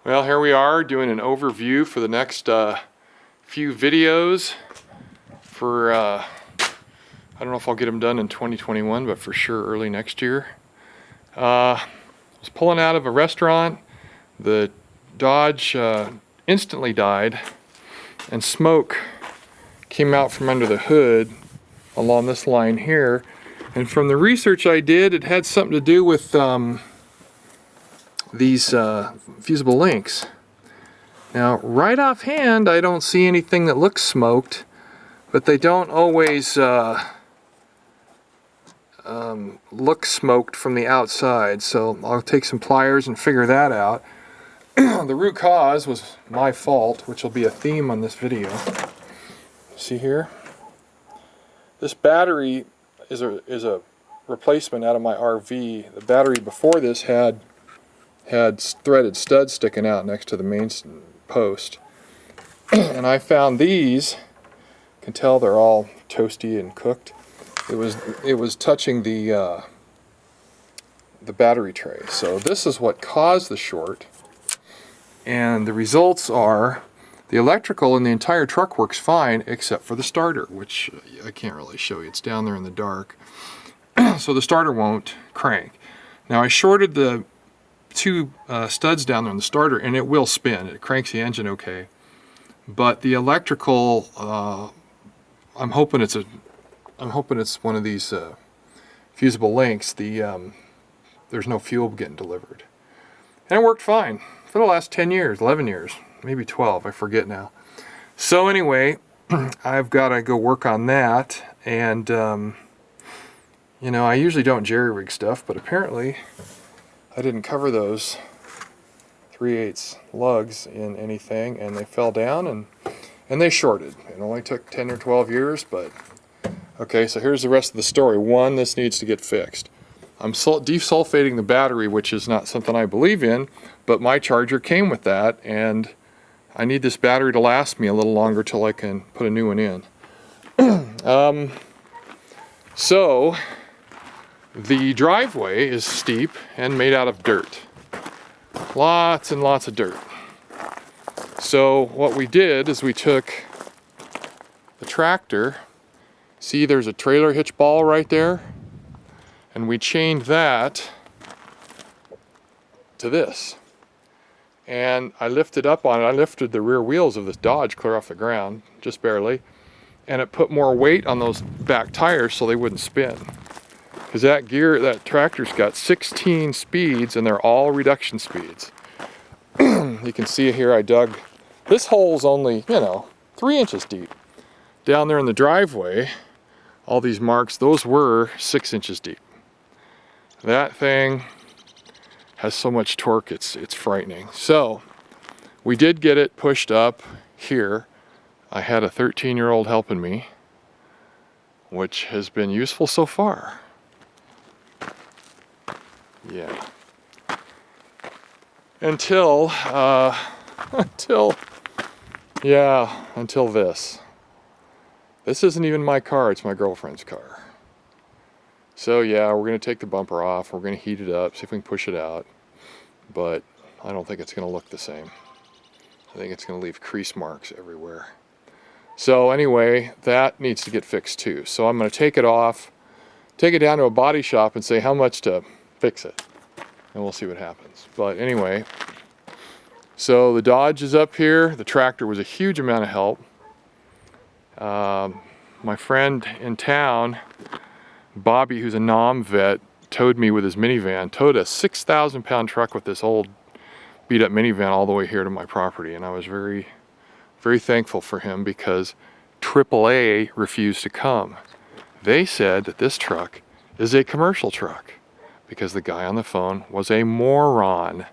Well, here we are doing an overview for the next few videos for, I don't know if I'll get them done in 2021, but for sure early next year. I was pulling out of a restaurant. The Dodge instantly died, and smoke came out from under the hood along this line here. And from the research I did, it had something to do with these fusible links. Now, right offhand, I don't see anything that looks smoked, but they don't always look smoked from the outside, so I'll take some pliers and figure that out. The root cause was my fault, which will be a theme on this video. See here? This battery is a replacement out of my RV. The battery before this had threaded studs sticking out next to the main post. And I found these. You can tell they're all toasty and cooked. It was touching the battery tray. So this is what caused the short. And the results are the electrical in the entire truck works fine except for the starter, which I can't really show you. It's down there in the dark. So the starter won't crank. Now I shorted the two studs down there in the starter, and it will spin. It cranks the engine okay. But the electrical, I'm hoping it's one of these fusible links. There's no fuel getting delivered, and it worked fine for the last 10 years, 11 years, maybe 12. I forget now. So anyway, I've got to go work on that, and you know, I usually don't jerry-rig stuff, but apparently I didn't cover those 3/8 lugs in anything, and they fell down and they shorted. It only took 10 or 12 years, but okay, so here's the rest of the story. One, this needs to get fixed. I'm desulfating the battery, which is not something I believe in, but my charger came with that, and I need this battery to last me a little longer till I can put a new one in. So the driveway is steep and made out of dirt. Lots and lots of dirt. So what we did is we took the tractor. See, there's a trailer hitch ball right there. And we chained that to this. And I lifted up on it. I lifted the rear wheels of this Dodge clear off the ground, just barely. And it put more weight on those back tires so they wouldn't spin. Because that tractor's got 16 speeds, and they're all reduction speeds. You can see here I dug, this hole's only, 3 inches deep. Down there in the driveway, all these marks, those were 6 inches deep. That thing has so much torque, it's frightening. So, we did get it pushed up here. I had a 13-year-old helping me, which has been useful so far. Yeah. Until this. This isn't even my car, it's my girlfriend's car. So yeah, we're gonna take the bumper off, we're gonna heat it up, see if we can push it out. But I don't think it's gonna look the same. I think it's gonna leave crease marks everywhere. So anyway, that needs to get fixed too. So I'm gonna take it off, take it down to a body shop and say how much to fix it, and we'll see what happens. But anyway, so the Dodge is up here. The tractor was a huge amount of help. My friend in town, Bobby, who's a NOM vet, towed me with his minivan, towed a 6,000-pound truck with this old beat-up minivan all the way here to my property, and I was very, very thankful for him because AAA refused to come. They said that this truck is a commercial truck, because the guy on the phone was a moron.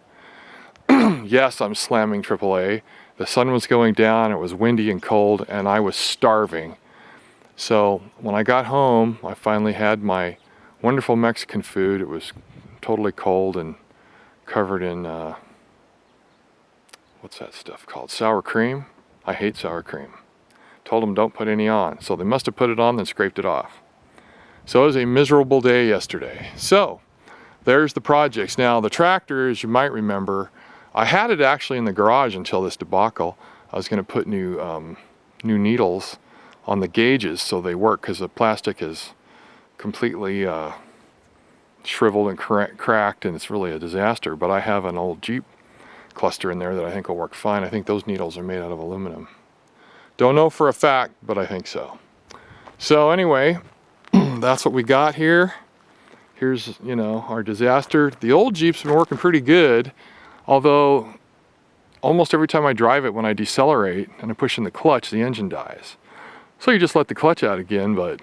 Yes, I'm slamming AAA. The sun was going down, it was windy and cold, and I was starving. So when I got home, I finally had my wonderful Mexican food. It was totally cold and covered in, what's that stuff called? Sour cream? I hate sour cream. Told them don't put any on. So they must have put it on, then scraped it off. So it was a miserable day yesterday. So there's the projects. Now the tractor, as you might remember, I had it actually in the garage until this debacle. I was going to put new needles on the gauges so they work, because the plastic is completely shriveled and cracked, and it's really a disaster. But I have an old Jeep cluster in there that I think will work fine. I think those needles are made out of aluminum. Don't know for a fact, but I think so. So anyway, that's what we got here. Here's, you know, our disaster. The old Jeep's been working pretty good, although almost every time I drive it, when I decelerate and I push in the clutch, the engine dies. So you just let the clutch out again, but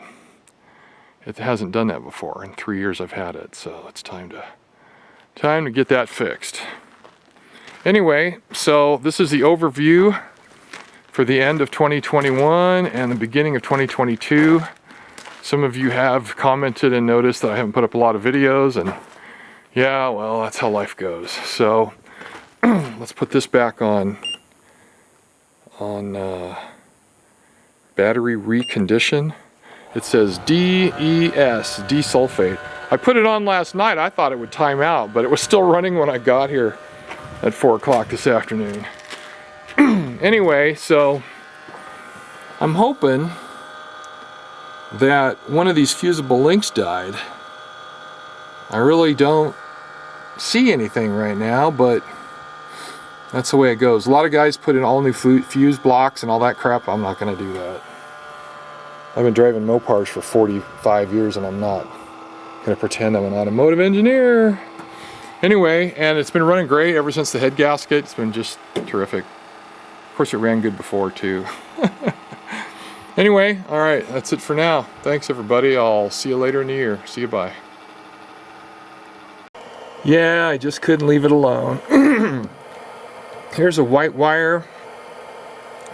it hasn't done that before. In 3 years I've had it, so it's time to get that fixed. Anyway, so this is the overview for the end of 2021 and the beginning of 2022. Some of you have commented and noticed that I haven't put up a lot of videos, and yeah, well, that's how life goes. So let's put this back on battery recondition. It says DES, desulfate. I put it on last night. I thought it would time out, but it was still running when I got here at 4 o'clock this afternoon. Anyway, so I'm hoping that one of these fusible links died. I really don't see anything right now, but that's the way it goes. A lot of guys put in all new fuse blocks and all that crap. I'm not going to do that. I've been driving Mopars for 45 years, and I'm not going to pretend I'm an automotive engineer. Anyway, and it's been running great ever since the head gasket. It's been just terrific. Of course, it ran good before too. Anyway, all right, that's it for now. Thanks, everybody. I'll see you later in the year. See you, bye. Yeah, I just couldn't leave it alone. Here's a white wire.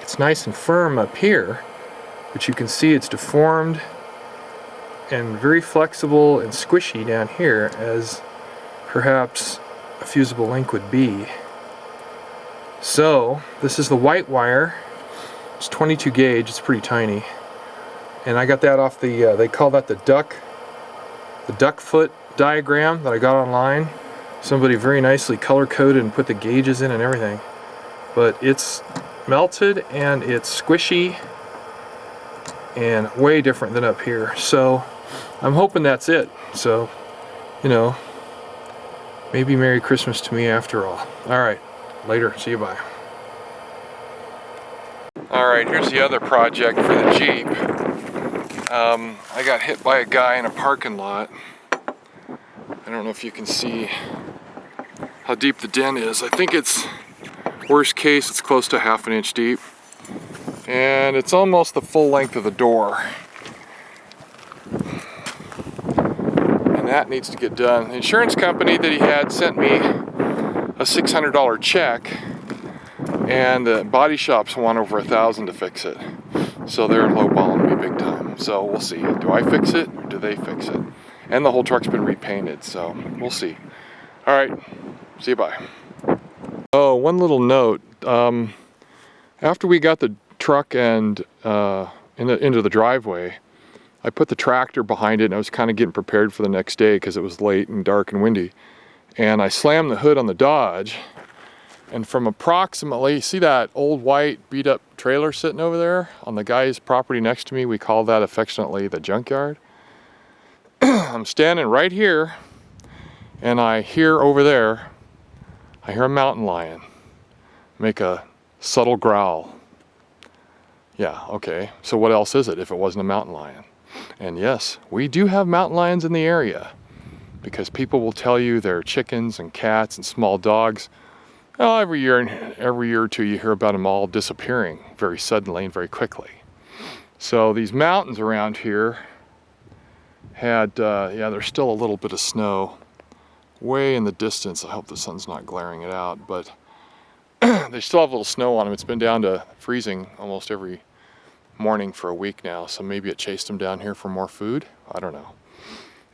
It's nice and firm up here, but you can see it's deformed and very flexible and squishy down here, as perhaps a fusible link would be. So this is the white wire. It's 22 gauge. It's pretty tiny, and I got that off the they call that the duck foot diagram that I got online. Somebody very nicely color coded and put the gauges in and everything, but it's melted and it's squishy and way different than up here. So I'm hoping that's it. So, you know, maybe Merry Christmas to me after all. Alright, later. See you, bye. Alright, here's the other project for the Jeep. I got hit by a guy in a parking lot. I don't know if you can see how deep the dent is. I think it's, worst case, it's close to ½ an inch deep. And it's almost the full length of the door. And that needs to get done. The insurance company that he had sent me a $600 check, and the body shops want over $1,000 to fix it. So they're lowballing me big time. So we'll see. Do I fix it or do they fix it? And the whole truck's been repainted, so we'll see. Alright, see you, bye. Oh, one little note. After we got the truck and into the driveway, I put the tractor behind it, and I was kind of getting prepared for the next day because it was late and dark and windy. And I slammed the hood on the Dodge, and from approximately, see that old white beat up trailer sitting over there on the guy's property next to me? We call that affectionately the junkyard. I'm standing right here, and I hear over there, I hear a mountain lion make a subtle growl. Yeah, okay, so what else is it if it wasn't a mountain lion? And yes, we do have mountain lions in the area, because people will tell you they're chickens and cats and small dogs. Well, every year or two you hear about them all disappearing very suddenly and very quickly. So these mountains around here had, yeah, there's still a little bit of snow way in the distance. I hope the sun's not glaring it out, but they still have a little snow on them. It's been down to freezing almost every morning for a week now, so maybe it chased them down here for more food. I don't know.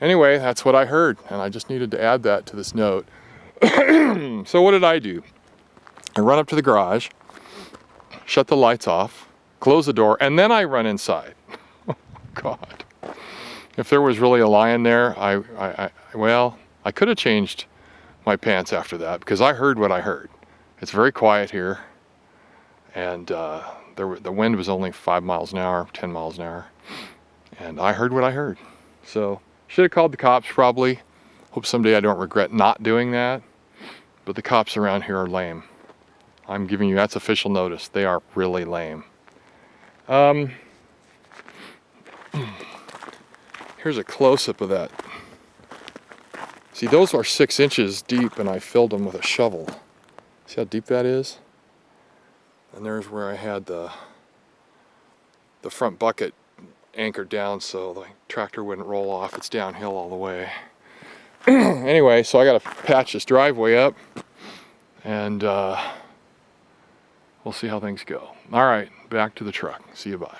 Anyway, that's what I heard, and I just needed to add that to this note. So what did I do? I run up to the garage, shut the lights off, close the door, and then I run inside. Oh, God. If there was really a lion there, well, I could have changed my pants after that, because I heard what I heard. It's very quiet here, and the wind was only 5 miles an hour, 10 miles an hour, and I heard what I heard. So should have called the cops probably. Hope someday I don't regret not doing that. But the cops around here are lame. I'm giving you, that's official notice. They are really lame. Here's a close-up of that. See, those are 6 inches deep, and I filled them with a shovel. See how deep that is? And there's where I had the front bucket anchored down so the tractor wouldn't roll off. It's downhill all the way. Anyway, so I got to patch this driveway up, and we'll see how things go. All right, back to the truck. See you, bye.